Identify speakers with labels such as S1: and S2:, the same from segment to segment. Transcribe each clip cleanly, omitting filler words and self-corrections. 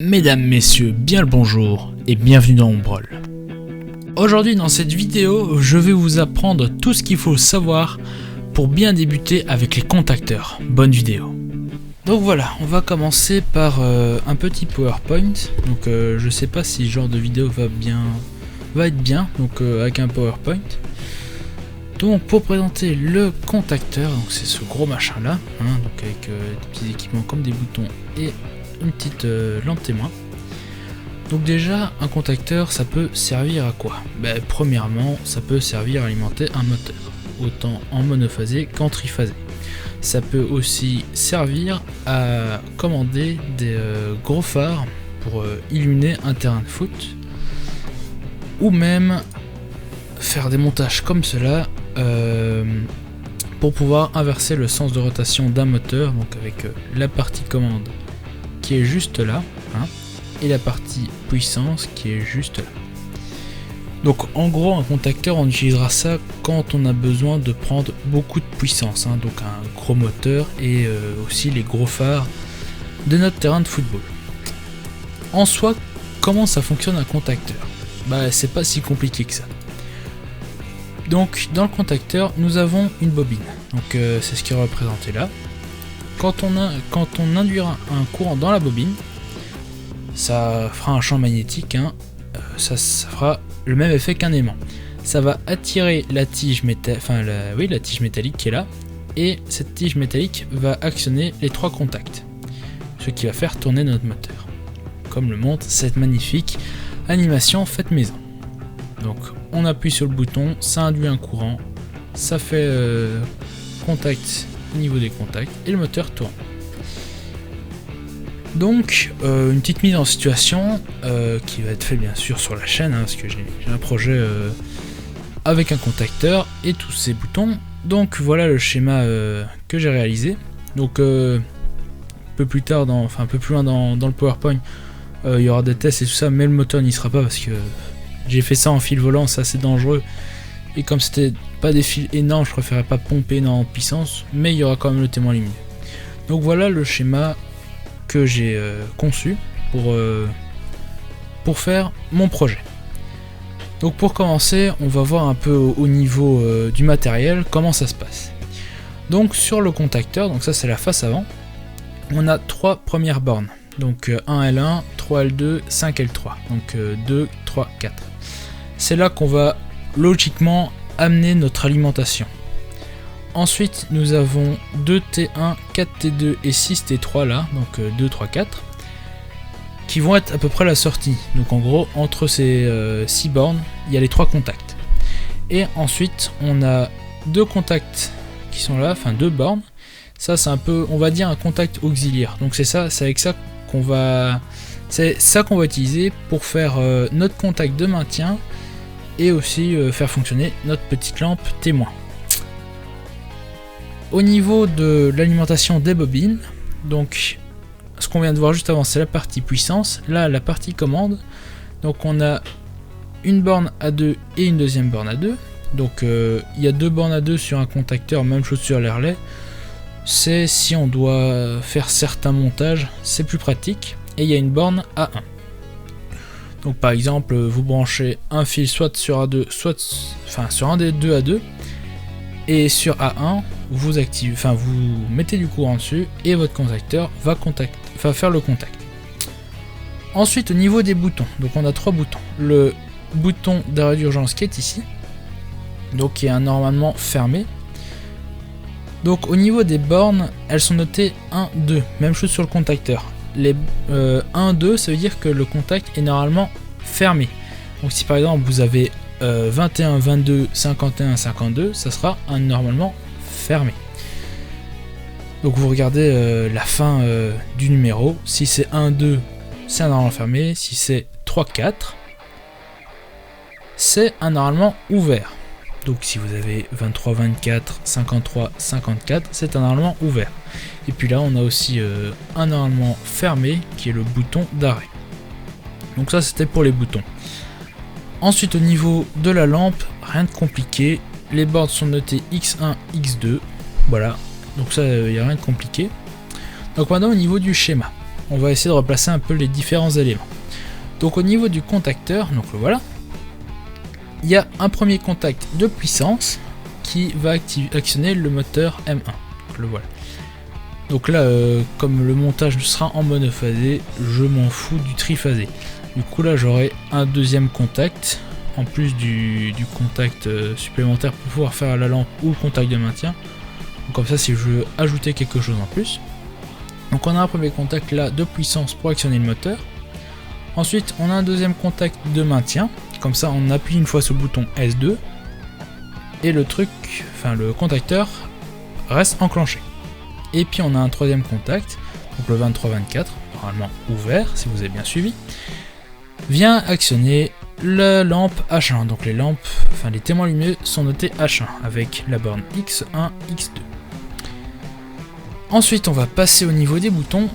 S1: Mesdames, messieurs, bien le bonjour et bienvenue dans Ombrol. Aujourd'hui dans cette vidéo, je vais vous apprendre tout ce qu'il faut savoir pour bien débuter avec les contacteurs. Bonne vidéo. Donc voilà, on va commencer par un petit PowerPoint. Donc je sais pas si ce genre de vidéo va être bien, donc avec un PowerPoint. Donc pour présenter le contacteur, donc c'est ce gros machin là, donc avec des petits équipements comme des boutons et une petite lampe témoin. Donc déjà un contacteur ça peut servir à quoi? Premièrement ça peut servir à alimenter un moteur, autant en monophasé qu'en triphasé. Ça peut aussi servir à commander des gros phares pour illuminer un terrain de foot, ou même faire des montages comme cela pour pouvoir inverser le sens de rotation d'un moteur, donc avec la partie commande qui est juste là, et la partie puissance qui est juste là. Donc en gros un contacteur on utilisera ça quand on a besoin de prendre beaucoup de puissance, donc un gros moteur et aussi les gros phares de notre terrain de football. En soi, comment ça fonctionne un contacteur? C'est pas si compliqué que ça. Donc dans le contacteur nous avons une bobine, donc c'est ce qui est représenté là. Quand on induira un courant dans la bobine, ça fera un champ magnétique, ça fera le même effet qu'un aimant. Ça va attirer la tige la tige métallique qui est là, et cette tige métallique va actionner les trois contacts, ce qui va faire tourner notre moteur, comme le montre cette magnifique animation faite maison. Donc on appuie sur le bouton, ça induit un courant, ça fait contact au niveau des contacts et le moteur tourne. Donc une petite mise en situation qui va être faite bien sûr sur la chaîne, parce que j'ai un projet avec un contacteur et tous ces boutons. Donc voilà le schéma que j'ai réalisé. Donc un peu plus tard, un peu plus loin dans le PowerPoint, il y aura des tests et tout ça, mais le moteur n'y sera pas parce que j'ai fait ça en fil volant, c'est assez dangereux. Et comme c'était pas des fils énormes, je préférais pas pomper énormément de puissance, mais il y aura quand même le témoin lumineux. Donc voilà le schéma que j'ai conçu pour faire mon projet. Donc pour commencer, on va voir un peu au niveau du matériel comment ça se passe. Donc sur le contacteur, donc ça c'est la face avant, on a trois premières bornes. Donc 1L1, 3L2, 5L3. Donc 2, 3, 4. C'est là qu'on va logiquement amener notre alimentation. Ensuite nous avons 2T1, 4T2 et 6T3 là, donc 2, 3, 4, qui vont être à peu près la sortie. Donc en gros entre ces 6 bornes il y a les 3 contacts. Et ensuite on a 2 contacts qui sont là, deux bornes. Ça c'est un peu, on va dire, un contact auxiliaire. Donc c'est avec ça qu'on va utiliser pour faire notre contact de maintien et aussi faire fonctionner notre petite lampe témoin. Au niveau de l'alimentation des bobines, donc ce qu'on vient de voir juste avant c'est la partie puissance, là la partie commande. Donc on a une borne A2 et une deuxième borne A2. Donc il y a 2 bornes A2 sur un contacteur, même chose sur les relais. C'est si on doit faire certains montages, c'est plus pratique. Et il y a une borne A1. Donc par exemple, vous branchez un fil soit sur A2, soit sur un des deux A2, et sur A1, vous mettez du courant dessus et votre contacteur va faire le contact. Ensuite, au niveau des boutons, donc on a 3 boutons. Le bouton d'arrêt d'urgence qui est ici, donc qui est normalement fermé. Donc au niveau des bornes, elles sont notées 1, 2, même chose sur le contacteur. Les 1, 2, ça veut dire que le contact est normalement fermé. Donc si par exemple vous avez 21, 22, 51, 52, ça sera normalement fermé. Donc vous regardez la fin du numéro. Si c'est 1, 2, c'est un normalement fermé. Si c'est 3, 4, c'est un normalement ouvert. Donc si vous avez 23, 24, 53, 54, c'est un normalement ouvert. Et puis là on a aussi un normalement fermé qui est le bouton d'arrêt. Donc ça c'était pour les boutons. Ensuite au niveau de la lampe, rien de compliqué. Les bornes sont notées X1, X2. Voilà, donc ça il n'y a rien de compliqué. Donc maintenant au niveau du schéma. on va essayer de replacer un peu les différents éléments. Donc au niveau du contacteur, donc le voilà, il y a un premier contact de puissance qui va actionner le moteur M1. Donc le voilà. Donc là, comme le montage sera en monophasé, je m'en fous du triphasé. Du coup là, j'aurai un deuxième contact, en plus du contact supplémentaire pour pouvoir faire la lampe ou le contact de maintien. Donc comme ça, si je veux ajouter quelque chose en plus. Donc on a un premier contact là de puissance pour actionner le moteur. Ensuite, on a un deuxième contact de maintien. Comme ça, on appuie une fois sur le bouton S2 et le contacteur reste enclenché. Et puis on a un troisième contact, donc le 23-24, normalement ouvert si vous avez bien suivi, vient actionner la lampe H1. Donc les témoins lumineux sont notés H1 avec la borne X1, X2. Ensuite, on va passer au niveau des boutons.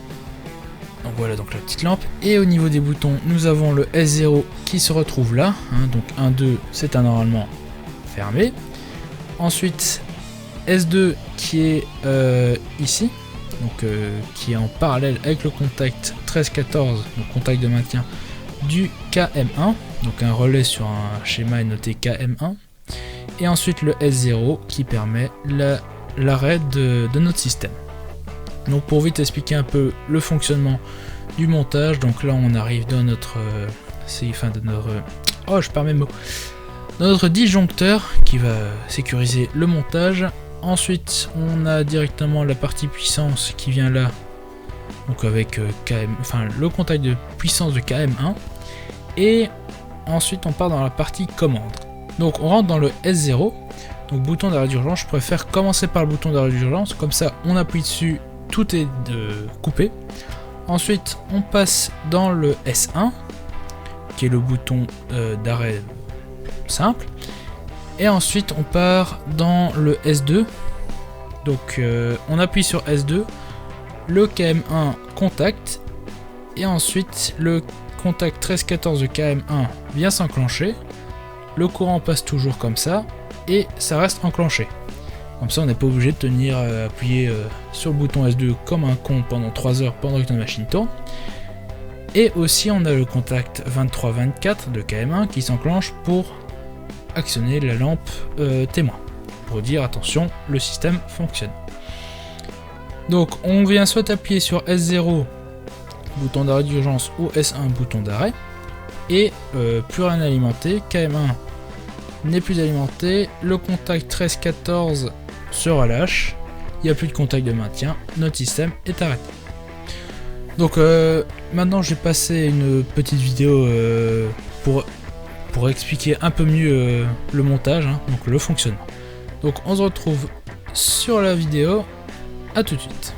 S1: Donc voilà, donc la petite lampe. Et au niveau des boutons, nous avons le S0 qui se retrouve là. Donc 1, 2, c'est normalement fermé. Ensuite, S2 qui est ici. Donc qui est en parallèle avec le contact 13-14, donc contact de maintien du KM1. Donc un relais sur un schéma est noté KM1. Et ensuite le S0 qui permet l'arrêt de notre système. Donc pour vite expliquer un peu le fonctionnement du montage, donc là on arrive dans notre dans notre disjoncteur qui va sécuriser le montage. Ensuite on a directement la partie puissance qui vient là, donc avec le contact de puissance de KM1, et ensuite on part dans la partie commande. Donc on rentre dans le S0, donc bouton d'arrêt d'urgence. Je préfère commencer par le bouton d'arrêt d'urgence, comme ça on appuie dessus, tout est coupé. Ensuite on passe dans le S1 qui est le bouton d'arrêt simple, et ensuite on part dans le S2. Donc on appuie sur S2, le KM1 contact, et ensuite le contact 13-14 de KM1 vient s'enclencher. Le courant passe toujours comme ça et ça reste enclenché. Comme ça on n'est pas obligé de tenir appuyé sur le bouton S2 comme un con pendant 3 heures pendant que la machine tourne. Et aussi on a le contact 23-24 de KM1 qui s'enclenche pour actionner la lampe témoin, pour dire attention, le système fonctionne. Donc on vient soit appuyer sur S0, bouton d'arrêt d'urgence, ou S1, bouton d'arrêt, et plus rien alimenté. KM1 n'est plus alimenté, le contact 13-14 se relâche, il n'y a plus de contact de maintien, notre système est arrêté. Donc maintenant je vais passer une petite vidéo pour expliquer un peu mieux le montage, donc le fonctionnement. Donc on se retrouve sur la vidéo, à tout de suite.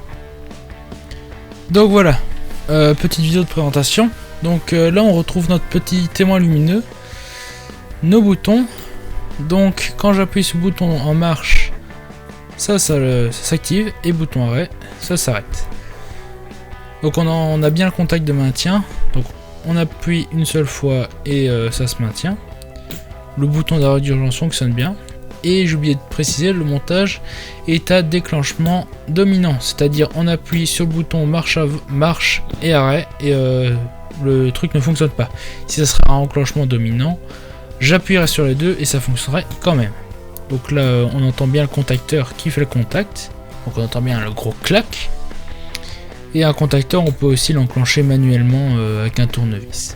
S1: Donc voilà, petite vidéo de présentation. Donc là on retrouve notre petit témoin lumineux, nos boutons. Donc quand j'appuie sur le bouton en marche, ça s'active, et bouton arrêt, ça s'arrête. Donc on a bien le contact de maintien, donc on appuie une seule fois et ça se maintient. Le bouton d'arrêt d'urgence fonctionne bien. Et j'ai oublié de préciser, le montage est à déclenchement dominant, c'est-à-dire on appuie sur le bouton marche et arrêt et le truc ne fonctionne pas. Si ça serait un enclenchement dominant, j'appuierai sur les deux et ça fonctionnerait quand même. Donc là on entend bien le contacteur qui fait le contact, donc on entend bien le gros clac. Et un contacteur on peut aussi l'enclencher manuellement avec un tournevis.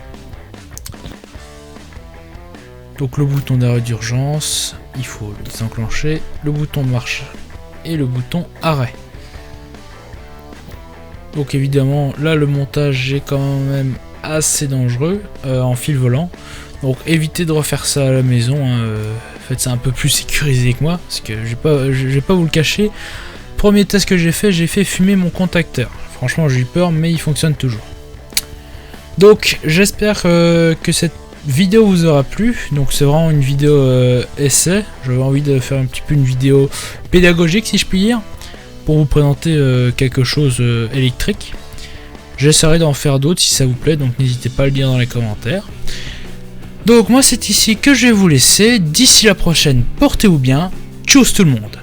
S1: Donc le bouton d'arrêt d'urgence, il faut le désenclencher, le bouton marche et le bouton arrêt. Donc évidemment là le montage est quand même assez dangereux en fil volant. Donc évitez de refaire ça à la maison, faites ça un peu plus sécurisé que moi, parce que je vais pas vous le cacher. Premier test que j'ai fait fumer mon contacteur. Franchement j'ai eu peur, mais il fonctionne toujours. Donc j'espère que cette vidéo vous aura plu. Donc c'est vraiment une vidéo essai. J'avais envie de faire un petit peu une vidéo pédagogique si je puis dire, pour vous présenter quelque chose électrique. J'essaierai d'en faire d'autres si ça vous plaît, donc n'hésitez pas à le dire dans les commentaires. Donc moi c'est ici que je vais vous laisser. D'ici la prochaine, portez-vous bien. Tchuss tout le monde.